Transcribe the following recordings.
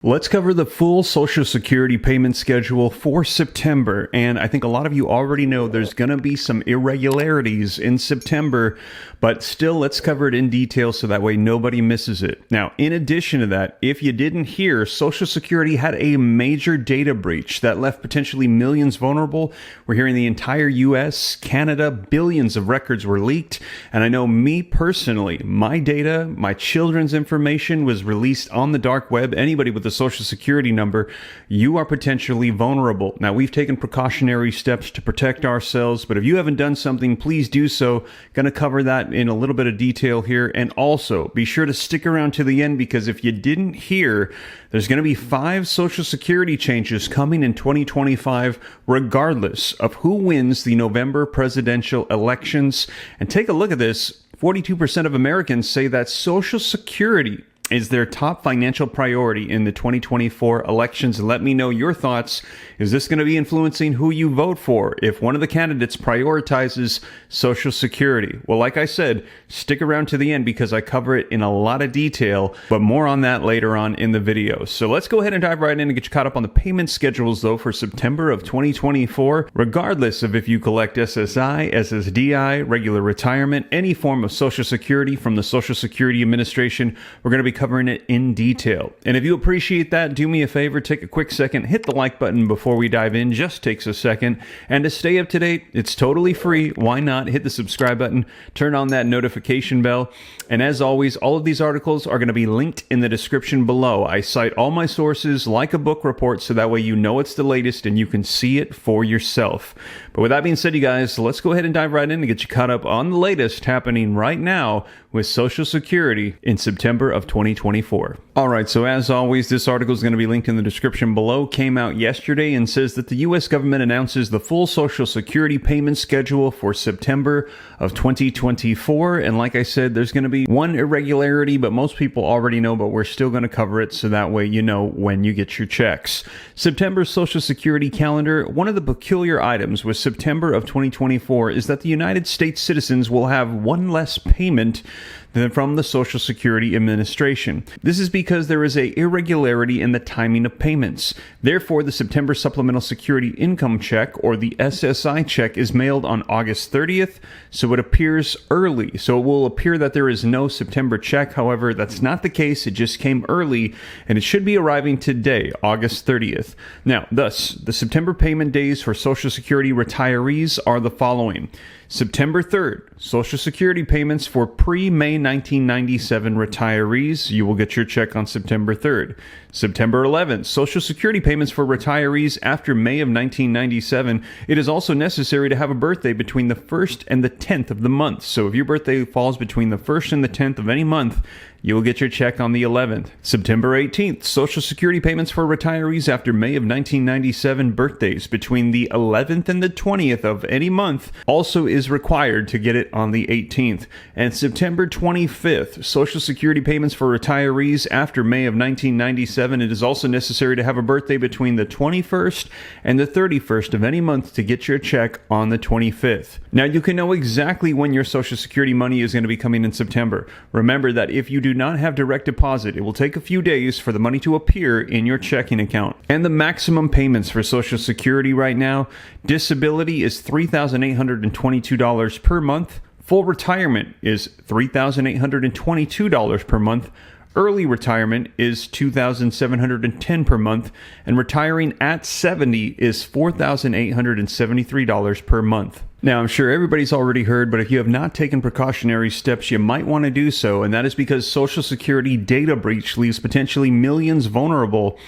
Let's cover the full Social Security payment schedule for September. And I think a lot of you already know there's going to be some irregularities in September, but still let's cover it in detail so that way nobody misses it. Now, in addition to that, if you didn't hear, Social Security had a major data breach that left potentially millions vulnerable. We're hearing the entire US, Canada, billions of records were leaked. And I know me personally, my data, my children's information was released on the dark web. Anybody with a Social Security number, you are potentially vulnerable. Now, we've taken precautionary steps to protect ourselves, but if you haven't done something, please do so. Going to cover that in a little bit of detail here. And also, be sure to stick around to the end, because if you didn't hear, there's going to be 5 Social Security changes coming in 2025, regardless of who wins the November presidential elections. And take a look at this. 42% of Americans say that Social Security is their top financial priority in the 2024 elections. Let me know your thoughts. Is this going to be influencing who you vote for if one of the candidates prioritizes Social Security? Well, like I said, stick around to the end because I cover it in a lot of detail, but more on that later on in the video. So let's go ahead and dive right in and get you caught up on the payment schedules, though, for September of 2024. Regardless of if you collect SSI, SSDI, regular retirement, any form of Social Security from the Social Security Administration, we're going to be covering it in detail. And if you appreciate that, do me a favor, take a quick second, hit the like button before we dive in. Just takes a second. And to stay up to date, it's totally free. Why not hit the subscribe button, turn on that notification bell. And as always, all of these articles are going to be linked in the description below. I cite all my sources like a book report, so that way you know it's the latest and you can see it for yourself. But with that being said, you guys, let's go ahead and dive right in and get you caught up on the latest happening right now with Social Security in September of 2024. All right, so as always, this article is going to be linked in the description below. Came out yesterday and says that the U.S. government announces the full Social Security payment schedule for September of 2024. And like I said, there's going to be one irregularity, but most people already know, but we're still going to cover it so that way you know when you get your checks. September's Social Security calendar. One of the peculiar items with September of 2024 is that the United States citizens will have one less payment than from the Social Security Administration. This is because there is an irregularity in the timing of payments. Therefore, the September Supplemental Security Income Check, or the SSI check, is mailed on August 30th, so it appears early. So it will appear that there is no September check. However, that's not the case. It just came early, and it should be arriving today, August 30th. Now, thus, the September payment days for Social Security retirees are the following. September 3rd, Social Security payments for pre-May 1997 retirees. You will get your check on September 3rd. September 11th, Social Security payments for retirees after May of 1997. It is also necessary to have a birthday between the 1st and the 10th of the month. So if your birthday falls between the 1st and the 10th of any month, you will get your check on the 11th. September 18th, Social Security payments for retirees after May of 1997 birthdays between the 11th and the 20th of any month also is required to get it on the 18th. And September 25th, Social Security payments for retirees after May of 1997. It is also necessary to have a birthday between the 21st and the 31st of any month to get your check on the 25th. Now, you can know exactly when your Social Security money is going to be coming in September. Remember that if you do not have direct deposit, it will take a few days for the money to appear in your checking account. And the maximum payments for Social Security right now, disability is $3,822 per month. Full retirement is $3,822 per month. Early retirement is $2,710 per month, and retiring at 70 is $4,873 per month. Now, I'm sure everybody's already heard, but if you have not taken precautionary steps, you might want to do so, and that is because Social Security data breach leaves potentially millions vulnerable.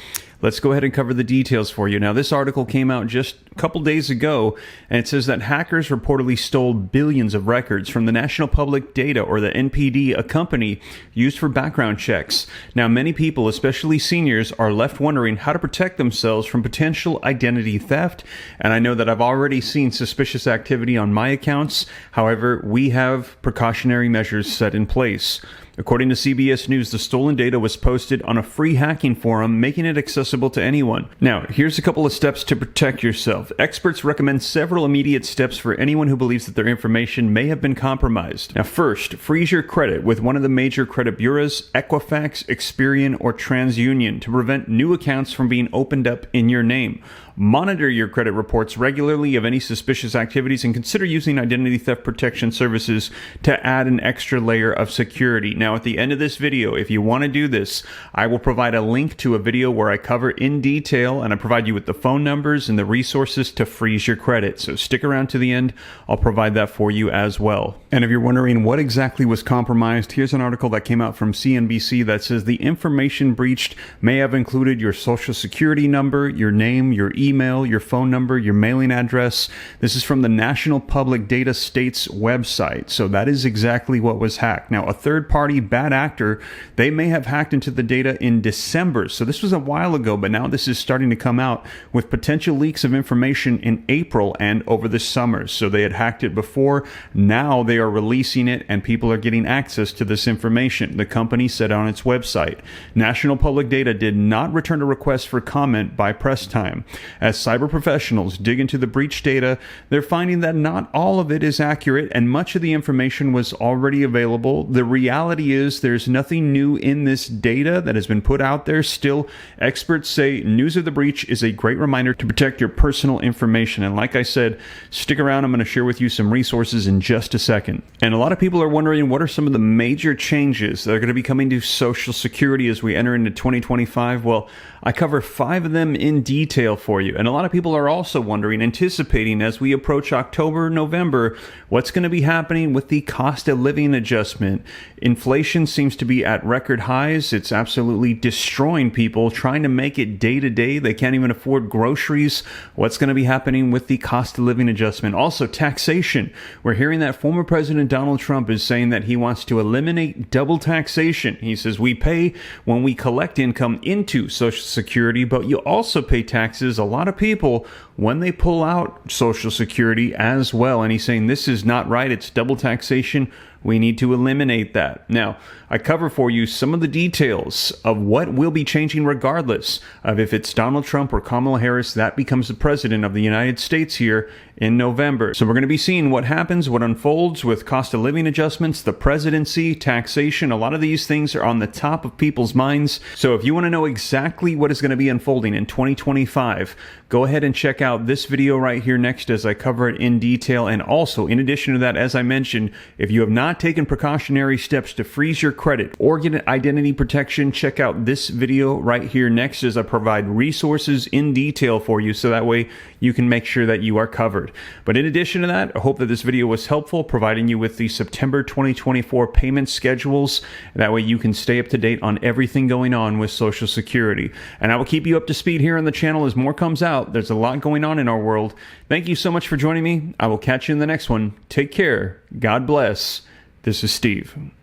Let's go ahead and cover the details for you. Now, this article came out just a couple days ago, and it says that hackers reportedly stole billions of records from the National Public Data, or the NPD, a company used for background checks. Now, many people, especially seniors, are left wondering how to protect themselves from potential identity theft. And I know that I've already seen suspicious activity on my accounts. However, we have precautionary measures set in place. According to CBS News, the stolen data was posted on a free hacking forum, making it accessible to anyone. Now, here's a couple of steps to protect yourself. Experts recommend several immediate steps for anyone who believes that their information may have been compromised. Now, first, freeze your credit with one of the major credit bureaus, Equifax, Experian, or TransUnion, to prevent new accounts from being opened up in your name. Monitor your credit reports regularly of any suspicious activities and consider using identity theft protection services to add an extra layer of security. Now, at the end of this video, if you want to do this, I will provide a link to a video where I cover in detail and I provide you with the phone numbers and the resources to freeze your credit. So stick around to the end. I'll provide that for you as well. And if you're wondering what exactly was compromised, here's an article that came out from CNBC that says the information breached may have included your social security number, your name, your email, your phone number, your mailing address. This is from the National Public Data States website. So that is exactly what was hacked. Now, a third-party bad actor, they may have hacked into the data in December. So this was a while ago, but now this is starting to come out with potential leaks of information in April and over the summer. So they had hacked it before. Now they are releasing it and people are getting access to this information. The company said on its website, National Public Data did not return a request for comment by press time. As cyber professionals dig into the breach data, they're finding that not all of it is accurate and much of the information was already available. The reality is there's nothing new in this data that has been put out there. Still, experts say news of the breach is a great reminder to protect your personal information. And like I said, stick around. I'm going to share with you some resources in just a second. And a lot of people are wondering what are some of the major changes that are going to be coming to Social Security as we enter into 2025. Well, I cover 5 of them in detail for you. And a lot of people are also wondering, anticipating as we approach October, November, what's going to be happening with the cost of living adjustment. Inflation seems to be at record highs. It's absolutely destroying people, trying to make it day to day. They can't even afford groceries. What's going to be happening with the cost of living adjustment? Also, taxation. We're hearing that former President Donald Trump is saying that he wants to eliminate double taxation. He says we pay when we collect income into Social Security, but you also pay taxes, a lot of people, when they pull out Social Security as well. And he's saying this is not right. It's double taxation. We need to eliminate that. Now, I cover for you some of the details of what will be changing regardless of if it's Donald Trump or Kamala Harris that becomes the president of the United States here in November. So we're going to be seeing what happens, what unfolds with cost of living adjustments, the presidency, taxation. A lot of these things are on the top of people's minds. So if you want to know exactly what is going to be unfolding in 2025, go ahead and check out this video right here next as I cover it in detail. And also, in addition to that, as I mentioned, if you have not taken precautionary steps to freeze your credit or get identity protection, check out this video right here next as I provide resources in detail for you so that way you can make sure that you are covered. But in addition to that, I hope that this video was helpful, providing you with the September 2024 payment schedules. That way you can stay up to date on everything going on with Social Security. And I will keep you up to speed here on the channel as more comes out. There's a lot going on in our world. Thank you so much for joining me. I will catch you in the next one. Take care. God bless. This is Steve.